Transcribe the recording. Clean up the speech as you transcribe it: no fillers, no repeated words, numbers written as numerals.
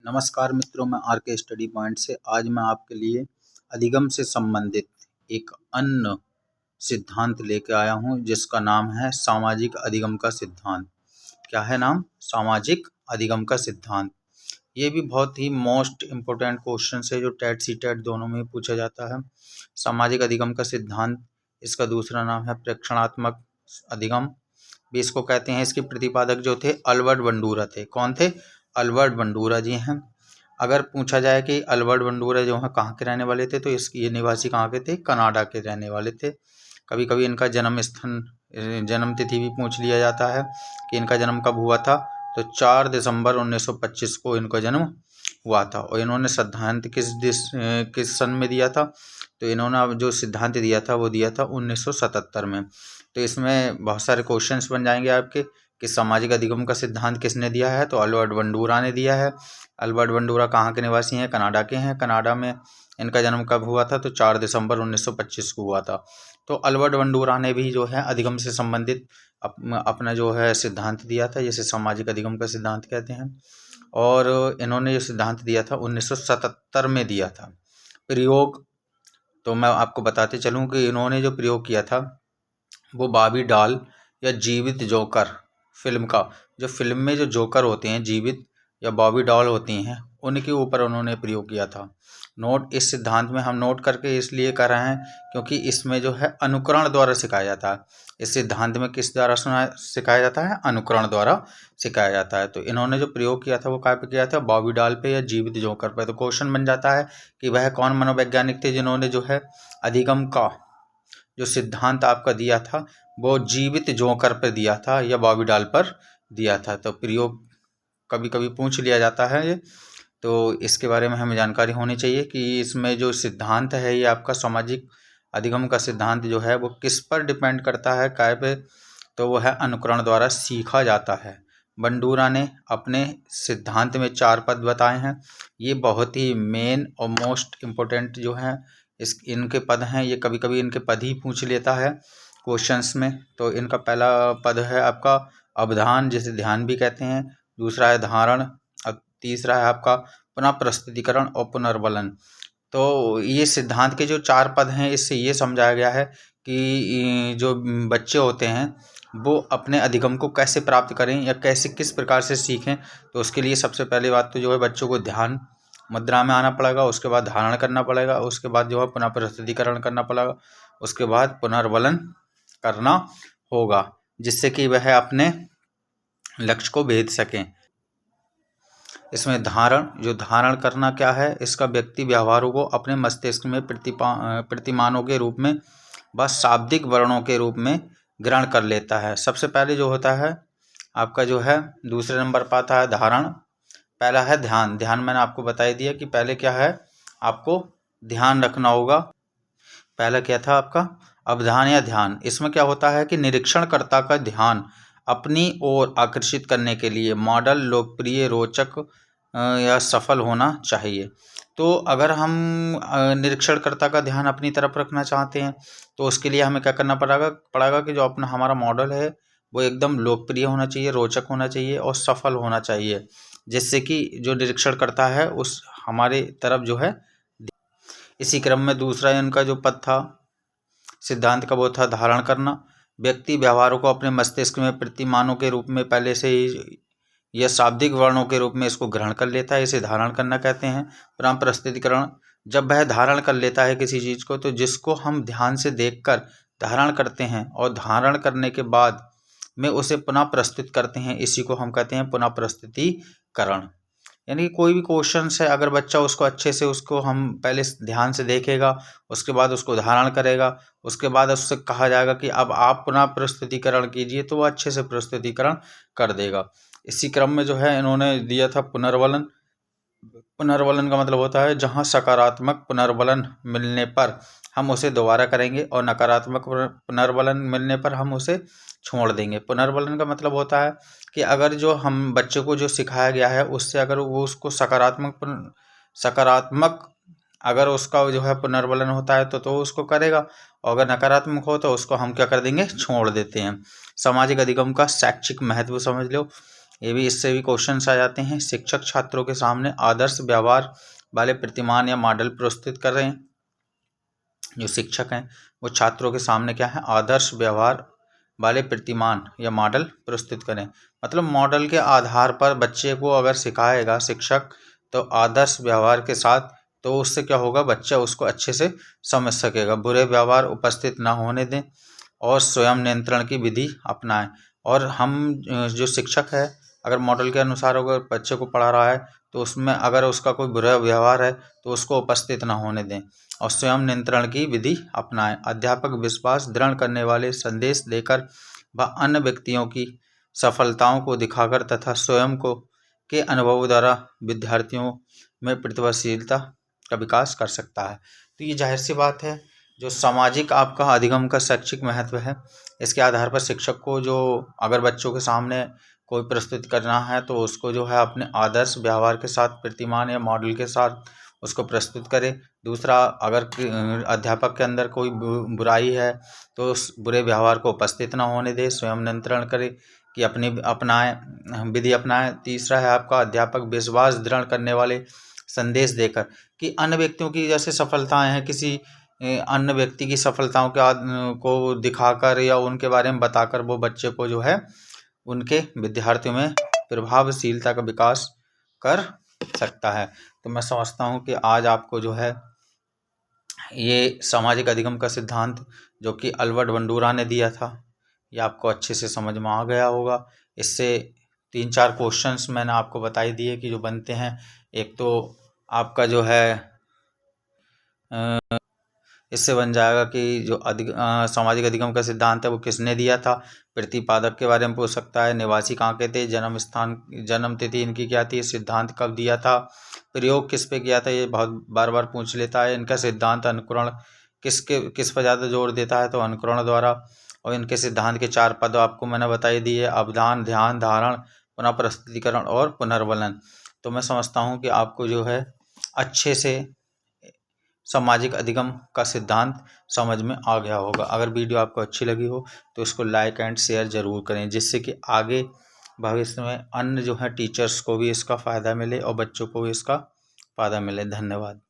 नमस्कार मित्रों, मैं आर के स्टडी पॉइंट से आज मैं आपके लिए अधिगम से संबंधित एक अन्य सिद्धांत लेकर आया हूं जिसका नाम है सामाजिक अधिगम का सिद्धांत। क्या है नाम? सामाजिक अधिगम का सिद्धांत। ये भी बहुत ही मोस्ट इम्पोर्टेंट क्वेश्चन है जो टेट सी टेट दोनों में पूछा जाता है। सामाजिक अधिगम का सिद्धांत, इसका दूसरा नाम है प्रेक्षणात्मक अधिगम भी इसको कहते हैं। इसके प्रतिपादक जो थे अल्बर्ट बंडूरा थे। कौन थे? अल्बर्ट बंडूरा जी हैं। अगर पूछा जाए कि अल्बर्ट बंडूरा जो है कहाँ के रहने वाले थे, तो ये निवासी कहाँ के थे? कनाडा के रहने वाले थे। कभी कभी इनका जन्म तिथि भी पूछ लिया जाता है कि इनका जन्म कब हुआ था। तो 4 दिसंबर 1925 को इनका जन्म हुआ था। और इन्होंने सिद्धांत किस सन में दिया था? तो इन्होंने जो सिद्धांत दिया था वो दिया था 1977 में। तो इसमें बहुत सारे क्वेश्चंस बन जाएंगे आपके कि सामाजिक अधिगम का सिद्धांत किसने दिया है? तो अल्बर्ट बंडूरा ने दिया है। अल्बर्ट बंडूरा कहाँ के निवासी हैं? कनाडा के हैं। कनाडा में इनका जन्म कब हुआ था? तो 4 दिसंबर 1925 को हुआ था। तो अल्बर्ट बंडूरा ने भी जो है अधिगम से संबंधित अपना जो है सिद्धांत दिया था, जिसे सामाजिक अधिगम का सिद्धांत कहते हैं। और इन्होंने जो सिद्धांत दिया था 1977 में दिया था। प्रयोग तो मैं आपको बताते चलूँ कि इन्होंने जो प्रयोग किया था वो बॉबी डॉल या जीवित जोकर फिल्म का, जो फिल्म में जो जोकर होते हैं जीवित या बॉबी डॉल होती हैं, उनके ऊपर उन्होंने प्रयोग किया था। नोट इस सिद्धांत में हम नोट करके इसलिए कर रहे हैं क्योंकि इसमें जो है अनुकरण द्वारा सिखाया जाता है। इस सिद्धांत में किस द्वारा सिखाया जाता है? अनुकरण द्वारा सिखाया जाता है। तो इन्होंने जो प्रयोग किया था वो क्या पे किया था? बॉबी डॉल पे या जीवित जोकर पे। तो क्वेश्चन बन जाता है कि वह कौन मनोवैज्ञानिक थे जिन्होंने जो है अधिगम का जो सिद्धांत आपका दिया था वो जीवित जोकर पर दिया था या बॉबी डॉल पर दिया था। तो प्रयोग कभी कभी पूछ लिया जाता है ये, तो इसके बारे में हमें जानकारी होनी चाहिए कि इसमें जो सिद्धांत है ये आपका सामाजिक अधिगम का सिद्धांत जो है वो किस पर डिपेंड करता है, काय पे? तो वो है अनुकरण द्वारा सीखा जाता है। बंडूरा ने अपने सिद्धांत में 4 पद बताए हैं। ये बहुत ही मेन और मोस्ट इम्पोर्टेंट जो है इनके पद हैं। ये कभी कभी इनके पद ही पूछ लेता है क्वेश्चंस में। तो इनका पहला पद है आपका अवधान, जिसे ध्यान भी कहते हैं। दूसरा है धारण, और तीसरा है आपका पुनः प्रस्तुतिकरण और पुनर्बलन। तो ये सिद्धांत के जो 4 पद हैं इससे ये समझाया गया है कि जो बच्चे होते हैं वो अपने अधिगम को कैसे प्राप्त करें या कैसे किस प्रकार से सीखें। तो उसके लिए सबसे पहली बात तो जो है बच्चों को ध्यान मुद्रा में आना पड़ेगा, उसके बाद धारण करना पड़ेगा, उसके बाद जो है पुनः प्रस्तुतिकरण करना पड़ेगा, उसके बाद पुनर्बलन करना होगा, जिससे कि वह अपने लक्ष्य को भेद सकें। इसमें जो धारण करना क्या है? इसका व्यक्ति व्यवहारों को अपने मस्तिष्क में प्रतिमानों के रूप में व शाब्दिक वर्णों के रूप में ग्रहण कर लेता है। सबसे पहले जो होता है आपका जो है दूसरे नंबर पर आता है धारण। पहला है ध्यान। ध्यान मैंने आपको बता ही दिया कि पहले क्या है, आपको ध्यान रखना होगा। पहला क्या था आपका? अवधान या ध्यान। इसमें क्या होता है कि निरीक्षणकर्ता का ध्यान अपनी ओर आकर्षित करने के लिए मॉडल लोकप्रिय, रोचक या सफल होना चाहिए। तो अगर हम निरीक्षणकर्ता का ध्यान अपनी तरफ रखना चाहते हैं तो उसके लिए हमें क्या करना पड़ेगा कि जो अपना हमारा मॉडल है वो एकदम लोकप्रिय होना चाहिए, रोचक होना चाहिए और सफल होना चाहिए, जिससे कि जो निरीक्षण करता है उस हमारे तरफ जो है। इसी क्रम में दूसरा इनका जो पद था सिद्धांत का वो था धारण करना। व्यक्ति व्यवहारों को अपने मस्तिष्क में प्रतिमानों के रूप में पहले से ही या शाब्दिक वर्णों के रूप में इसको ग्रहण कर लेता है, इसे धारण करना कहते हैं। पुनः प्रस्तुतिकरण, जब वह धारण कर लेता है किसी चीज़ को तो जिसको हम ध्यान से देखकर धारण करते हैं और धारण करने के बाद में उसे पुनः प्रस्तुत करते हैं, इसी को हम कहते हैं पुनः प्रस्तुतिकरण। यानी कि कोई भी क्वेश्चन है, अगर बच्चा उसको अच्छे से उसको हम पहले ध्यान से देखेगा, उसके बाद उसको धारण करेगा, उसके बाद उससे कहा जाएगा कि अब आप पुनः प्रस्तुतिकरण कीजिए, तो वो अच्छे से प्रस्तुतिकरण कर देगा। इसी क्रम में जो है इन्होंने दिया था पुनर्बलन। पुनर्बलन का मतलब होता है जहाँ सकारात्मक पुनर्बलन मिलने पर हम उसे दोबारा करेंगे और नकारात्मक पुनर्बलन मिलने पर हम उसे छोड़ देंगे। पुनर्बलन का मतलब होता है कि अगर जो हम बच्चे को जो सिखाया गया है उससे अगर वो उसको सकारात्मक अगर उसका जो है पुनर्बलन होता है तो उसको करेगा, और अगर नकारात्मक हो तो उसको हम क्या कर देंगे? छोड़ देते हैं। सामाजिक अधिगम का शैक्षिक महत्व समझ लो। ये भी इससे भी क्वेश्चंस आ जाते हैं। शिक्षक छात्रों के सामने आदर्श व्यवहार वाले प्रतिमान या मॉडल प्रस्तुत कर रहे हैं। जो शिक्षक हैं वो छात्रों के सामने क्या है, आदर्श व्यवहार वाले प्रतिमान या मॉडल प्रस्तुत करें। मतलब मॉडल के आधार पर बच्चे को अगर सिखाएगा शिक्षक तो आदर्श व्यवहार के साथ, तो उससे क्या होगा, बच्चा उसको अच्छे से समझ सकेगा। बुरे व्यवहार उपस्थित ना होने दें और स्वयं नियंत्रण की विधि अपनाएं। और हम जो शिक्षक है अगर मॉडल के अनुसार अगर बच्चे को पढ़ा रहा है तो उसमें अगर उसका कोई बुरा व्यवहार है तो उसको उपस्थित ना होने दें और स्वयं नियंत्रण की विधि अपनाएं। अध्यापक विश्वास दृढ़ करने वाले संदेश देकर व अन्य व्यक्तियों की सफलताओं को दिखाकर तथा स्वयं को के अनुभवों द्वारा विद्यार्थियों में प्रतिभाशीलता का विकास कर सकता है। तो ये जाहिर सी बात है, जो सामाजिक आपका अधिगम का शैक्षिक महत्व है, इसके आधार पर शिक्षक को जो अगर बच्चों के सामने कोई प्रस्तुत करना है तो उसको जो है अपने आदर्श व्यवहार के साथ प्रतिमान या मॉडल के साथ उसको प्रस्तुत करे। दूसरा, अगर अध्यापक के अंदर कोई बुराई है तो उस बुरे व्यवहार को उपस्थित ना होने दे, स्वयं नियंत्रण करे कि अपनाएं विधि अपनाएं। तीसरा है आपका अध्यापक विश्वास दृढ़ करने वाले संदेश देकर कि अन्य व्यक्तियों की जैसे सफलताएं हैं, किसी अन्य व्यक्ति की सफलताओं को दिखाकर या उनके बारे में बताकर वो बच्चे को जो है उनके विद्यार्थियों में प्रभावशीलता का विकास कर सकता है। तो मैं समझता हूँ कि आज आपको जो है ये सामाजिक अधिगम का सिद्धांत जो कि अल्बर्ट बंडूरा ने दिया था, ये आपको अच्छे से समझ में आ गया होगा। इससे 3-4 क्वेश्चंस मैंने आपको बताई दिए कि जो बनते हैं। एक तो आपका जो है इससे बन जाएगा कि जो सामाजिक अधिगम का सिद्धांत है वो किसने दिया था। प्रतिपादक के बारे में पूछ सकता है, निवासी कहाँ के थे, जन्म स्थान जन्म तिथि इनकी क्या थी, सिद्धांत कब दिया था, प्रयोग किस पे किया था, ये बहुत बार बार पूछ लेता है। इनका सिद्धांत अनुकरण किस पर ज़्यादा जोर देता है, तो अनुकरण द्वारा। और इनके सिद्धांत के 4 पद आपको मैंने बताई दिए, अवधान, ध्यान, धारण, पुनः प्रस्तुतिकरण और पुनर्वलन। तो मैं समझता हूँ कि आपको जो है अच्छे से सामाजिक अधिगम का सिद्धांत समझ में आ गया होगा। अगर वीडियो आपको अच्छी लगी हो तो इसको लाइक एंड शेयर ज़रूर करें, जिससे कि आगे भविष्य में अन्य जो है टीचर्स को भी इसका फ़ायदा मिले और बच्चों को भी इसका फ़ायदा मिले। धन्यवाद।